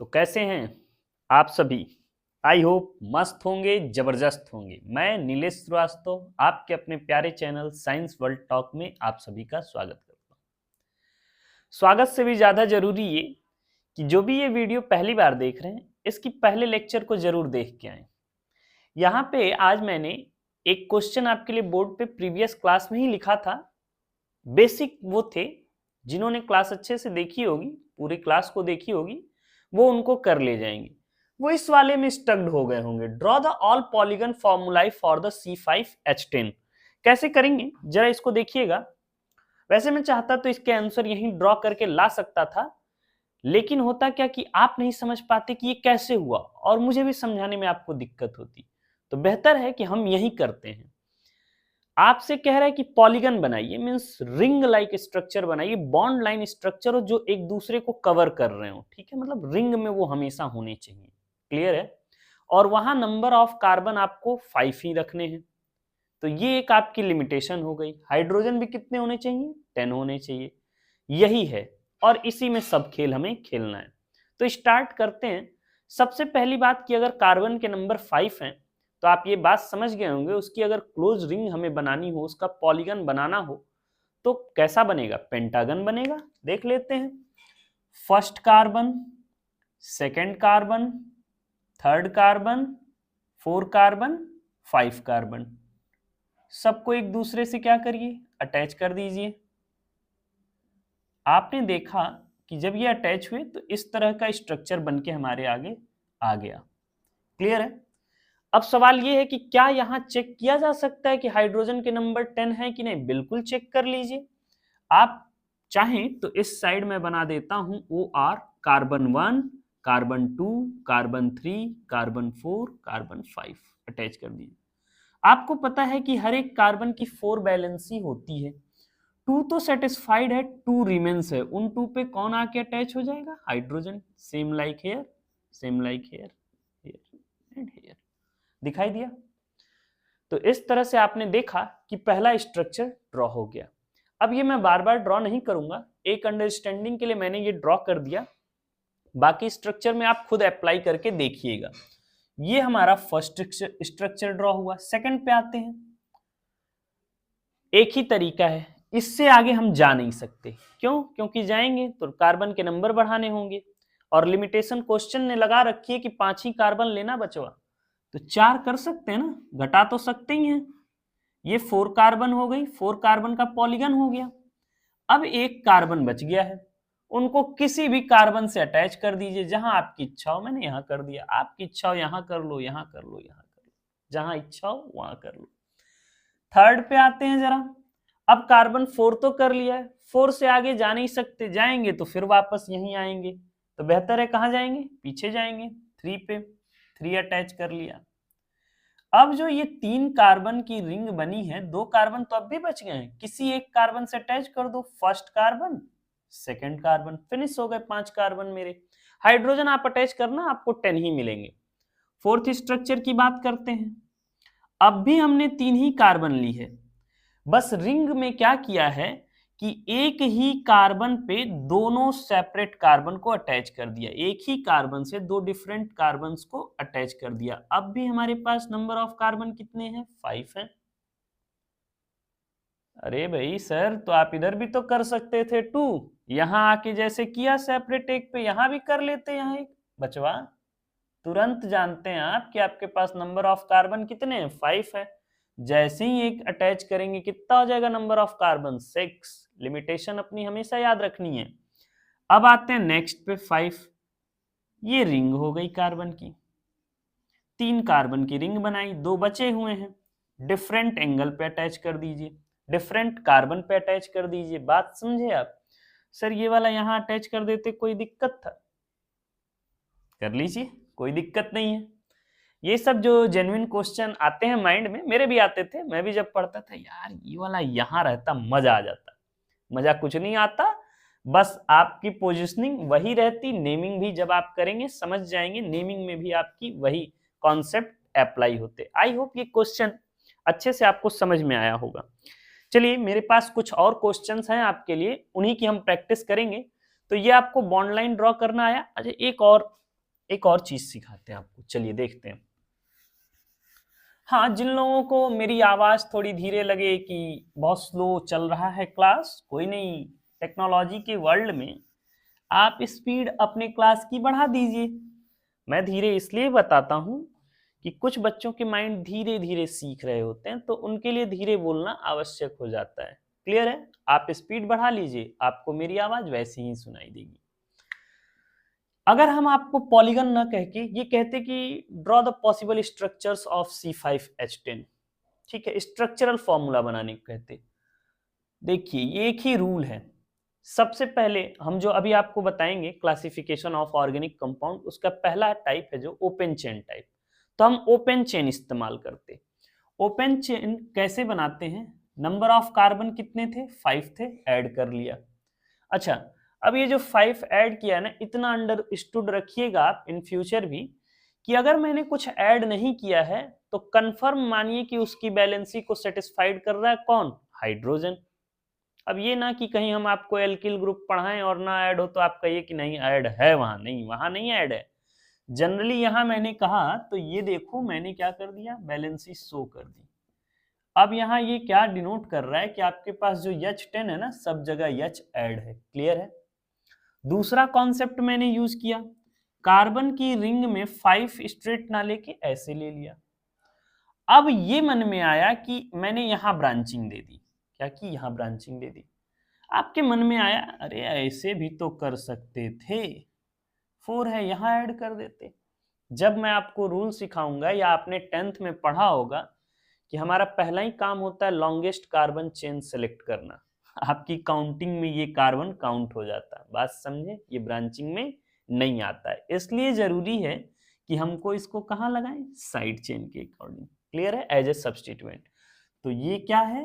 तो कैसे हैं आप सभी? आई होप मस्त होंगे, जबरदस्त होंगे। मैं नीलेश श्रीवास्तव आपके अपने प्यारे चैनल साइंस वर्ल्ड टॉक में आप सभी का स्वागत करता हूँ। स्वागत से भी ज़्यादा जरूरी ये कि जो भी ये वीडियो पहली बार देख रहे हैं, इसकी पहले लेक्चर को जरूर देख के आए। यहाँ पे आज मैंने एक क्वेश्चन आपके लिए बोर्ड पे प्रीवियस क्लास में ही लिखा था। बेसिक वो थे जिन्होंने क्लास अच्छे से देखी होगी, पूरी क्लास को देखी होगी, वो उनको कर ले जाएंगे। वो इस वाले में स्टक्ड हो गए होंगे। Draw the all polygon formulae for the C5H10। कैसे करेंगे जरा इसको देखिएगा। वैसे मैं चाहता तो इसके आंसर यहीं ड्रॉ करके ला सकता था, लेकिन होता क्या कि आप नहीं समझ पाते कि ये कैसे हुआ और मुझे भी समझाने में आपको दिक्कत होती। तो बेहतर है कि हम यही करते हैं। आपसे कह रहा है कि पॉलीगन बनाइए, मींस रिंग लाइक स्ट्रक्चर बनाइए, बॉन्ड लाइन स्ट्रक्चर हो जो एक दूसरे को कवर कर रहे हो। ठीक है, मतलब रिंग में वो हमेशा होने चाहिए। क्लियर है? और वहां नंबर ऑफ कार्बन आपको 5 ही रखने हैं। तो ये एक आपकी लिमिटेशन हो गई। हाइड्रोजन भी कितने होने चाहिए? 10 होने चाहिए। यही है और इसी में सब खेल हमें खेलना है। तो स्टार्ट करते हैं। सबसे पहली बात कि अगर कार्बन के नंबर 5 हैं तो आप ये बात समझ गए होंगे, उसकी अगर क्लोज रिंग हमें बनानी हो, उसका पॉलीगन बनाना हो तो कैसा बनेगा? पेंटागन बनेगा। देख लेते हैं। First carbon, second carbon, third carbon, 4 carbon, 5 carbon, सबको एक दूसरे से क्या करिए? अटैच कर दीजिए। आपने देखा कि जब ये अटैच हुए तो इस तरह का स्ट्रक्चर बनके हमारे आगे आ गया। क्लियर है? अब सवाल ये है कि क्या यहां चेक किया जा सकता है कि हाइड्रोजन के नंबर 10 है कि नहीं? बिल्कुल चेक कर लीजिए। आप चाहें तो इस साइड में बना देता हूं OR, carbon 1, carbon 2, carbon 3, carbon 4, carbon 5 attach कर दीजिए। आपको पता है कि हर एक कार्बन की 4 वैलेंसी होती है। 2 तो सेटिस्फाइड है, 2 रिमेन्स है। उन 2 पे कौन आके अटैच हो जाएगा? Hydrogen. Same like here, same like here, here and here. दिखाई दिया? तो इस तरह से आपने देखा कि पहला स्ट्रक्चर ड्रॉ हो गया। अब ये मैं बार बार ड्रॉ नहीं करूंगा, एक अंडरस्टैंडिंग के लिए मैंने ये ड्रॉ कर दिया। बाकी स्ट्रक्चर में आप खुद अप्लाई करके देखिएगा। ये हमारा फर्स्ट स्ट्रक्चर ड्रॉ हुआ। सेकंड पे आते हैं। एक ही तरीका है, इससे आगे हम जा नहीं सकते। क्यों? क्योंकि जाएंगे तो कार्बन के नंबर बढ़ाने होंगे और लिमिटेशन क्वेश्चन ने लगा रखी है कि 5 ही कार्बन लेना बचवा। तो 4 कर सकते हैं ना, घटा तो सकते ही हैं। ये 4 कार्बन हो गई, 4 कार्बन का पॉलीगन हो गया। अब एक कार्बन बच गया है, उनको किसी भी कार्बन से अटैच कर दीजिए जहां आपकी इच्छा हो। मैंने यहां कर दिया, आपकी इच्छा हो यहां कर लो, यहां कर लो, यहां कर लो, जहां इच्छा हो वहां कर लो। थर्ड पे आते हैं जरा। अब कार्बन 4 तो कर लिया है, 4 से आगे जा नहीं सकते, जाएंगे तो फिर वापस यहीं आएंगे। तो बेहतर है कहां जाएंगे? पीछे जाएंगे। 3 पे 3 अटैच कर लिया। अब जो ये 3 कार्बन की रिंग बनी है, 2 कार्बन तो अब भी बच गए हैं, किसी एक कार्बन से अटैच कर दो। First carbon, second carbon, finish हो गए 5 कार्बन मेरे। हाइड्रोजन आप अटैच करना, आपको 10 ही मिलेंगे। फोर्थ स्ट्रक्चर की बात करते हैं। अब भी हमने 3 ही कार्बन ली है, बस रिंग में क्या किया है कि एक ही कार्बन पे दोनों सेपरेट कार्बन को अटैच कर दिया। एक ही कार्बन से 2 डिफरेंट कार्बन को अटैच कर दिया। अब भी हमारे पास नंबर ऑफ कार्बन कितने हैं? 5 हैं। अरे भाई सर, तो आप इधर भी तो कर सकते थे 2। यहां आके जैसे किया सेपरेट एक पे, यहां भी कर लेते। यहां एक बचवा। तुरंत जानते हैं आप कि आपके पास नंबर ऑफ कार्बन कितने हैं? 5 है। जैसे ही एक अटैच करेंगे कितना हो जाएगा नंबर ऑफ कार्बन? 6। लिमिटेशन अपनी हमेशा याद रखनी है। अब आते हैं नेक्स्ट पे 5। ये रिंग हो गई कार्बन की। 3 कार्बन की रिंग बनाई, 2 बचे हुए हैं। डिफरेंट एंगल पे अटैच कर दीजिए, डिफरेंट कार्बन पे अटैच कर दीजिए। बात समझे आप? सर ये वाला यहां अटैच कर देते, कोई दिक्कत था? कर लीजिए, कोई दिक्कत नहीं है। ये सब जो जेन्युइन क्वेश्चन आते हैं माइंड में, मेरे भी आते थे। मैं भी जब पढ़ता था, यार ये वाला यहां रहता मजा आ जाता। मजा कुछ नहीं आता, बस आपकी पोजीशनिंग वही रहती। नेमिंग भी जब आप करेंगे समझ जाएंगे, नेमिंग में भी आपकी वही कॉन्सेप्ट अप्लाई होते। आई होप ये क्वेश्चन अच्छे से आपको समझ में आया होगा। चलिए, मेरे पास कुछ और क्वेश्चंस हैं आपके लिए, उन्हीं की हम प्रैक्टिस करेंगे। तो ये आपको बॉन्ड लाइन ड्रॉ करना आया। अच्छा, एक और एक और चीज सिखाते हैं आपको, चलिए देखते हैं। हाँ, जिन लोगों को मेरी आवाज थोड़ी धीरे लगे कि बहुत स्लो चल रहा है क्लास, कोई नहीं, टेक्नोलॉजी के वर्ल्ड में आप स्पीड अपने क्लास की बढ़ा दीजिए। मैं धीरे इसलिए बताता हूँ कि कुछ बच्चों के माइंड धीरे धीरे सीख रहे होते हैं, तो उनके लिए धीरे बोलना आवश्यक हो जाता है। क्लियर है? आप स्पीड बढ़ा लीजिए, आपको मेरी आवाज वैसे ही सुनाई देगी। अगर हम आपको पॉलीगन ना कह के ये कहते कि draw the possible structures of C5H10, ठीक है, स्ट्रक्चरल फॉर्मूला बनाने को कहते। देखिए ये एक ही रूल है। सबसे पहले हम जो अभी आपको बताएंगे क्लासिफिकेशन ऑफ ऑर्गेनिक कंपाउंड, उसका पहला टाइप है जो ओपन चेन टाइप। तो हम ओपन चेन इस्तेमाल करते। ओपन चेन कैसे बनाते हैं? नंबर ऑफ कार्बन कितने थे? 5 थे, ऐड कर लिया। अच्छा, अब ये जो 5 ऐड किया ना, इतना अंडरस्टूड रखिएगा आप इन फ्यूचर भी कि अगर मैंने कुछ ऐड नहीं किया है तो कंफर्म मानिए कि उसकी बैलेंसी को सेटिस्फाइड कर रहा है कौन? हाइड्रोजन। अब ये ना कि कहीं हम आपको एल्किल ग्रुप पढ़ाएं और ना ऐड हो तो आप कहिए कि नहीं ऐड है, वहां नहीं ऐड है। जनरली यहां मैंने कहा तो ये देखो मैंने क्या कर दिया, बैलेंसी शो कर दी। अब यहाँ ये क्या डिनोट कर रहा है कि आपके पास जो H10 है ना, सब जगह H ऐड है। क्लियर है? दूसरा कॉन्सेप्ट मैंने यूज किया, कार्बन की रिंग में 5 स्ट्रेट ना लेके ऐसे ले लिया। अब ये मन में आया कि मैंने यहां ब्रांचिंग दे दी। क्या की? यहां ब्रांचिंग दे दी। आपके मन में आया अरे ऐसे भी तो कर सकते थे, 4 है यहां ऐड कर देते। जब मैं आपको रूल सिखाऊंगा या आपने 10th में पढ़ा होगा कि हमारा पहला ही काम होता है लॉन्गेस्ट कार्बन चेन सेलेक्ट करना, आपकी काउंटिंग में ये कार्बन काउंट हो जाता है। बात समझे? ये ब्रांचिंग में नहीं आता है, इसलिए जरूरी है कि हमको इसको कहाँ लगाएं? साइड चेन के अकॉर्डिंग। क्लियर है? As a substituent. तो ये क्या है?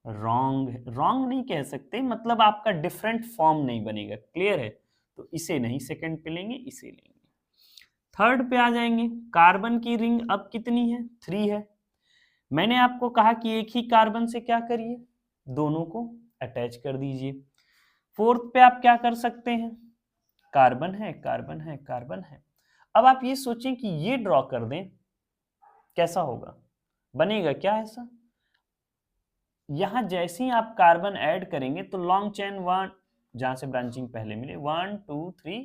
रॉन्ग है। रॉन्ग नहीं कह सकते, मतलब आपका डिफरेंट फॉर्म नहीं बनेगा। क्लियर है? तो इसे नहीं सेकंड पे लेंगे, इसे लेंगे। थर्ड पे आ जाएंगे। कार्बन की रिंग अब कितनी है? 3 है। मैंने आपको कहा कि एक ही कार्बन से क्या करिए, दोनों को अटैच कर दीजिए। फोर्थ पे आप क्या कर सकते हैं? कार्बन है, कार्बन है, कार्बन है। अब आप ये सोचें कि ये ड्रॉ कर दें, कैसा होगा? बनेगा क्या ऐसा? यहां जैसे ही आप कार्बन ऐड करेंगे तो लॉन्ग चेन 1, जहां से ब्रांचिंग पहले मिले, 1 2 3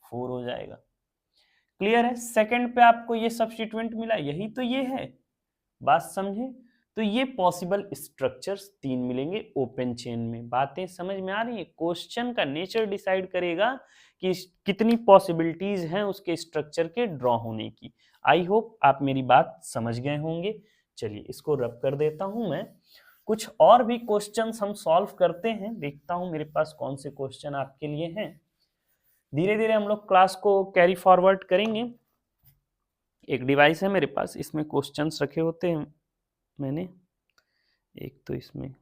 4 हो जाएगा। क्लियर है? सेकंड पे आपको ये सब्स्टिट्यूएंट मिला, यही तो ये है। बात समझे? तो ये पॉसिबल स्ट्रक्चर्स 3 मिलेंगे ओपन चेन में। बातें समझ में आ रही है? क्वेश्चन का नेचर डिसाइड करेगा कि कितनी पॉसिबिलिटीज हैं उसके स्ट्रक्चर के ड्रॉ होने की। आई होप आप मेरी बात समझ गए होंगे। चलिए इसको रब कर देता हूं मैं। कुछ और भी क्वेश्चंस हम सॉल्व करते हैं, देखता हूं मेरे पास कौन से क्वेश्चन आपके लिए हैं। धीरे धीरे हम लोग क्लास को कैरी फॉरवर्ड करेंगे। एक डिवाइस है मेरे पास, इसमें क्वेश्चंस रखे होते हैं मैंने, एक तो इसमें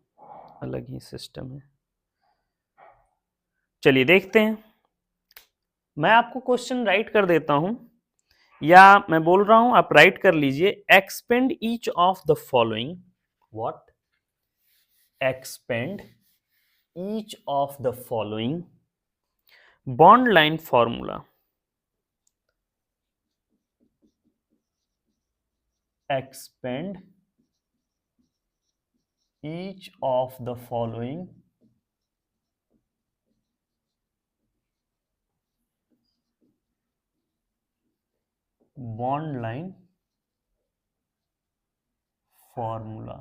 अलग ही सिस्टम है। चलिए देखते हैं। मैं आपको क्वेश्चन राइट कर देता हूं या मैं बोल रहा हूं आप राइट कर लीजिए। Expand each of the following. What? Expand each of the following bond line formula. Expand each of the following bond line formula।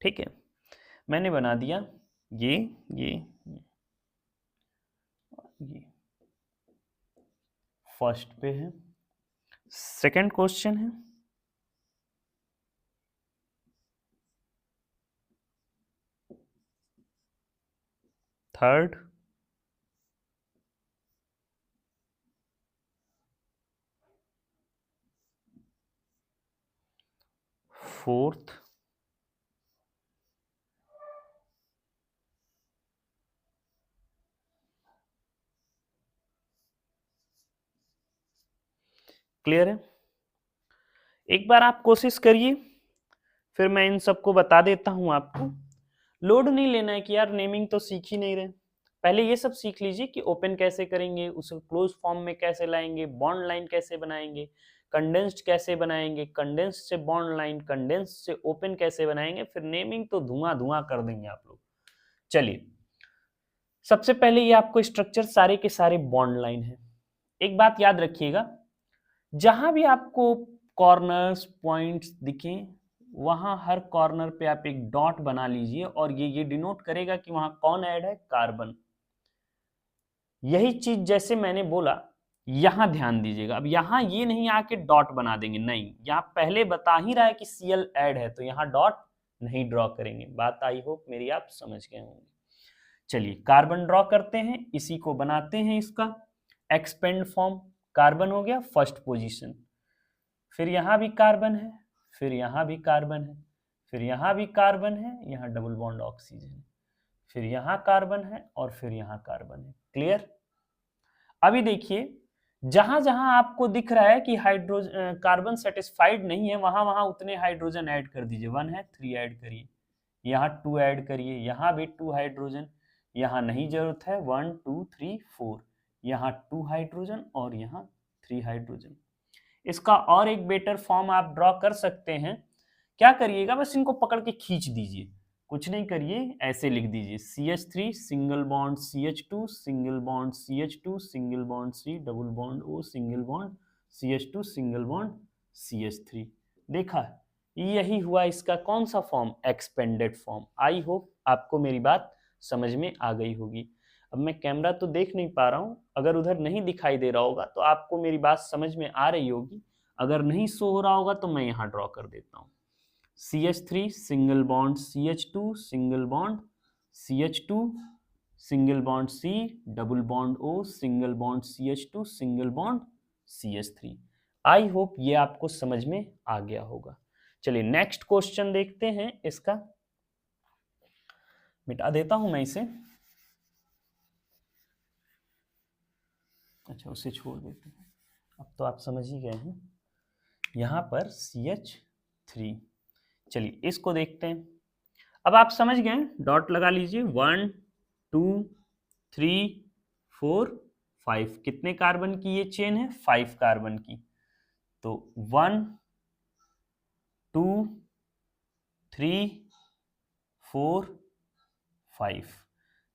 ठीक है, मैंने बना दिया ये ये ये। फर्स्ट पे है। सेकंड क्वेश्चन है, थर्ड, फोर्थ, क्लियर है? एक बार आप कोशिश करिए, फिर मैं इन सबको बता देता हूं आपको। लोड नहीं लेना है कि यार नेमिंग तो सीख ही नहीं रहे, पहले ये सब सीख लीजिए कि ओपन कैसे करेंगे, उसे क्लोज फॉर्म में कैसे लाएंगे, बॉन्ड लाइन कैसे बनाएंगे, कंडेंस्ड कैसे बनाएंगे, कंडेंस्ड से बॉन्ड लाइन, कंडेंस्ड से ओपन कैसे बनाएंगे, फिर नेमिंग तो धुआं धुआं कर देंगे आप लोग। चलिए, सबसे पहले ये आपको स्ट्रक्चर सारे के सारे बॉन्ड लाइन है। एक बात याद रखिएगा, जहां भी आपको कॉर्नर्स पॉइंट्स दिखें वहां हर कॉर्नर पे आप एक डॉट बना लीजिए और ये डिनोट करेगा कि वहां कौन ऐड है, कार्बन। यही चीज जैसे मैंने बोला यहां ध्यान दीजिएगा। अब यहां ये नहीं आके डॉट बना देंगे, नहीं, यहां पहले बता ही रहा है कि Cl ऐड है तो यहां डॉट नहीं ड्रॉ करेंगे। बात आई होप मेरी आप समझ गए होंगे। चलिए कार्बन ड्रॉ करते हैं, इसी को बनाते हैं इसका एक्सपेंड फॉर्म। कार्बन हो गया फर्स्ट पोजीशन, फिर यहां भी कार्बन है, फिर यहां भी कार्बन है, फिर यहां भी कार्बन है, यहां डबल बॉन्ड ऑक्सीजन, फिर यहां कार्बन है और फिर यहां कार्बन है। क्लियर? अभी देखिए, जहां जहां आपको दिख रहा है कि हाइड्रोजन कार्बन सेटिस्फाइड नहीं है वहां वहां उतने हाइड्रोजन ऐड कर दीजिए। 1 है 3 ऐड करिए, यहाँ 2 ऐड करिए, यहाँ भी 2 हाइड्रोजन, यहाँ नहीं जरूरत है 1 2 3 4, यहाँ 2 हाइड्रोजन और यहाँ 3 हाइड्रोजन। इसका और एक बेटर फॉर्म आप ड्रॉ कर सकते हैं। क्या करिएगा, बस इनको पकड़ के खींच दीजिए, कुछ नहीं करिए, ऐसे लिख दीजिए CH3 single bond CH2 single bond CH2 single bond C double bond O single bond CH2 single bond CH3। देखा, यही हुआ इसका कौन सा form, expanded form. I hope आपको मेरी बात समझ में आ गई होगी। अब मैं कैमरा तो देख नहीं पा रहा हूं, अगर उधर नहीं दिखाई दे रहा होगा तो आपको मेरी बात समझ में आ रही होगी, अगर नहीं शो हो रहा होगा तो मैं यहाँ ड्रॉ कर देता हूँ। CH3 single bond CH2 single bond CH2 single bond C double bond O single bond CH2 single bond CH3। I hope ये आपको समझ में आ गया होगा। चलिए नेक्स्ट क्वेश्चन देखते हैं। इसका मिटा देता हूं मैं इसे, अच्छा उसे छोड़ देते हैं। अब तो आप समझ ही गए हैं। यहाँ पर CH3, चलिए इसको देखते हैं। अब आप समझ गए, डॉट लगा लीजिए। 1 2 3 4 5, कितने कार्बन की ये चेन है, 5 कार्बन की। तो 1 2 3 4 5,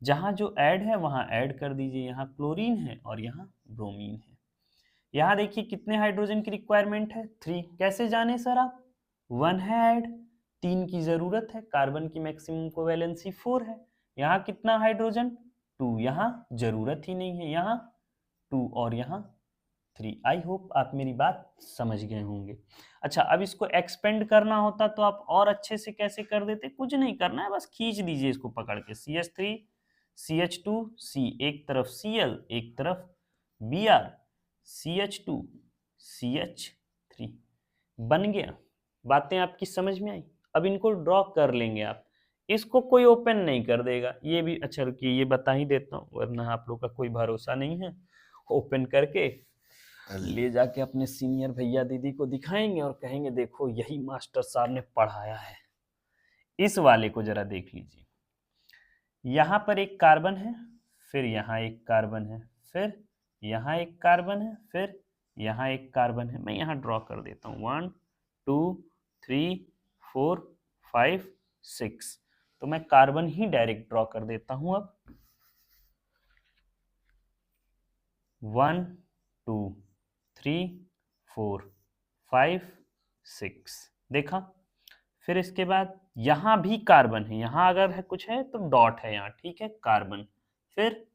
जहां जो ऐड है वहां ऐड कर दीजिए। यहाँ क्लोरीन है और यहाँ ब्रोमीन है। यहाँ देखिए कितने हाइड्रोजन की रिक्वायरमेंट है, 3। कैसे जाने सर आप, 1 है ऐड, 3 की जरूरत है, कार्बन की मैक्सिमम कोवैलेंसी 4 है। यहाँ कितना हाइड्रोजन, 2, यहाँ जरूरत ही नहीं है, यहाँ 2 और यहाँ 3। आई होप आप मेरी बात समझ गए होंगे। अच्छा, अब इसको एक्सपेंड करना होता तो आप और अच्छे से कैसे कर देते, कुछ नहीं करना है, बस खींच दीजिए इसको पकड़ के। CH3 CH2 C, एक तरफ Cl एक तरफ Br CH2 CH3, बन गया। बातें आपकी समझ में आई? अब इनको ड्रॉ कर लेंगे आप, इसको कोई ओपन नहीं कर देगा। ये भी अच्छा रुकिए, ये बता ही देता हूँ वरना आप लोग का कोई भरोसा नहीं है। ओपन करके ले जाके अपने सीनियर भैया दीदी को दिखाएंगे और कहेंगे देखो यही मास्टर साहब ने पढ़ाया है। इस वाले को जरा देख लीजिए, यहाँ पर एक कार्बन है, फिर यहाँ एक कार्बन है, फिर यहाँ एक कार्बन है, फिर यहाँ एक कार्बन है। मैं यहाँ ड्रॉ कर देता हूँ 1 2 3 4 5 6, तो मैं कार्बन ही डायरेक्ट ड्रॉ कर देता हूँ। अब 1 2 3 4 5 6, देखा। फिर इसके बाद यहाँ भी कार्बन है, यहाँ अगर है कुछ है तो डॉट है यहाँ, ठीक है, कार्बन। फिर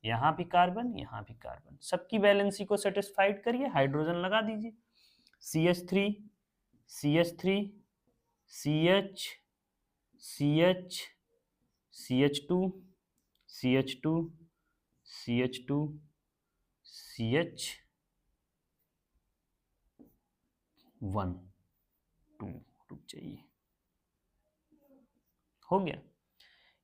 यहाँ भी कार्बन, यहाँ भी कार्बन, सबकी वैलेंसी को सेटिस्फाइड करिए, हाइड्रोजन लगा दीजिए। CH3 CH3 CH CH CH2 CH2 CH2 CH1 2, रुक जाइए, हो गया।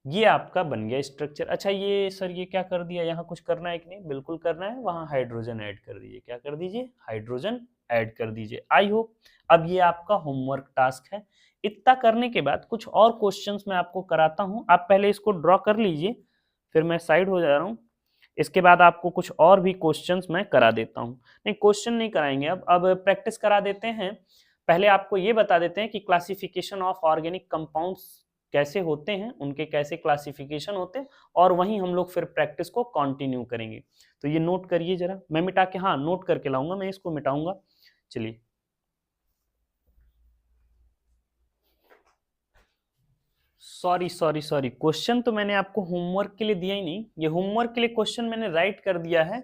ये आपका बन गया स्ट्रक्चर। अच्छा ये सर ये क्या कर दिया, यहाँ कुछ करना है कि नहीं, बिल्कुल करना है, वहां हाइड्रोजन ऐड कर दीजिए। क्या कर दीजिए, हाइड्रोजन ऐड कर दीजिए। आई होप अब ये आपका होमवर्क टास्क है। इतना करने के बाद कुछ और क्वेश्चंस मैं आपको कराता हूं, आप पहले इसको ड्रॉ कर लीजिए, फिर मैं साइड हो जा रहा हूँ। इसके बाद आपको कुछ और भी क्वेश्चंस मैं करा देता हूँ। नहीं, क्वेश्चन नहीं कराएंगे, अब प्रैक्टिस करा देते हैं। पहले आपको ये बता देते हैं कि क्लासिफिकेशन ऑफ ऑर्गेनिक कंपाउंड्स कैसे होते हैं, उनके कैसे क्लासिफिकेशन होते हैं, और वहीं हम लोग फिर प्रैक्टिस को कंटिन्यू करेंगे। तो ये नोट करिए जरा, मैं मिटा के, हाँ नोट करके लाऊंगा, मैं इसको मिटाऊंगा। चलिए, सॉरी, क्वेश्चन तो मैंने आपको होमवर्क के लिए दिया ही नहीं, ये होमवर्क के लिए क्वेश्चन मैंने राइट कर दिया है,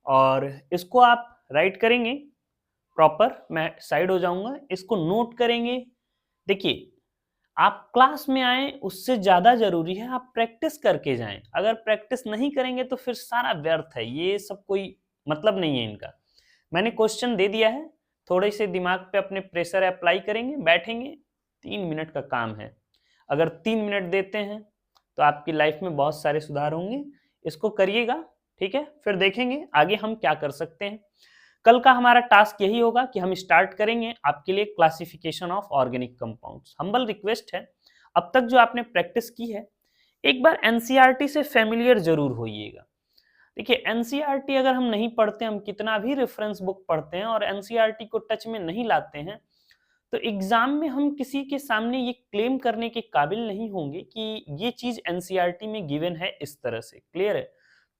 और इसको आप राइट करेंगे प्रॉपर। मैं साइड हो जाऊंगा, इसको नोट करेंगे। देखिए, आप क्लास में आए उससे ज्यादा जरूरी है आप प्रैक्टिस करके जाएं। अगर प्रैक्टिस नहीं करेंगे तो फिर सारा व्यर्थ है, ये सब कोई मतलब नहीं है इनका। मैंने क्वेश्चन दे दिया है, थोड़े से दिमाग पे अपने प्रेशर अप्लाई करेंगे, बैठेंगे, 3 मिनट का काम है। अगर 3 मिनट देते हैं तो आपकी लाइफ में बहुत सारे सुधार होंगे। इसको करिएगा, ठीक है? फिर देखेंगे आगे हम क्या कर सकते हैं। कल का हमारा टास्क यही होगा कि हम स्टार्ट करेंगे आपके लिए classification of organic compounds. Humble request है, अब तक जो आपने प्रैक्टिस की है, एक बार एनसीईआरटी से फेमिलियर जरूर होइएगा। देखिए, एनसीईआरटी अगर हम नहीं पढ़ते, हम कितना भी रेफरेंस बुक पढ़ते हैं और एनसीईआरटी को टच में नहीं लाते हैं, तो एग्जाम में हम किसी के सामने ये क्लेम करने के काबिल नहीं होंगे कि ये चीज एनसीईआरटी में गिवन है इस तरह से। क्लियर है?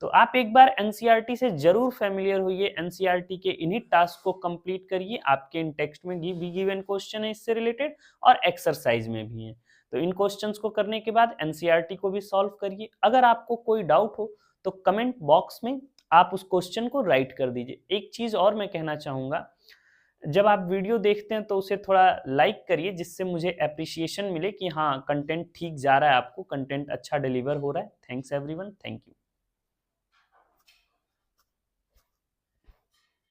तो आप एक बार एनसीईआरटी से जरूर फेमिलियर होइए, एनसीईआरटी के इन्हीं टास्क को कंप्लीट करिए। आपके इन टेक्स्ट में भी गिवन क्वेश्चन है इससे रिलेटेड, और एक्सरसाइज में भी है। तो इन क्वेश्चंस को करने के बाद एनसीईआरटी को भी सॉल्व करिए। अगर आपको कोई डाउट हो तो कमेंट बॉक्स में आप उस क्वेश्चन को राइट कर दीजिए। एक चीज और मैं कहना चाहूंगा, जब आप वीडियो देखते हैं तो उसे थोड़ा लाइक करिए, जिससे मुझे एप्रिसिएशन मिले कि हाँ, कंटेंट ठीक जा रहा है, आपको कंटेंट अच्छा डिलीवर हो रहा है। Thanks everyone, thank you.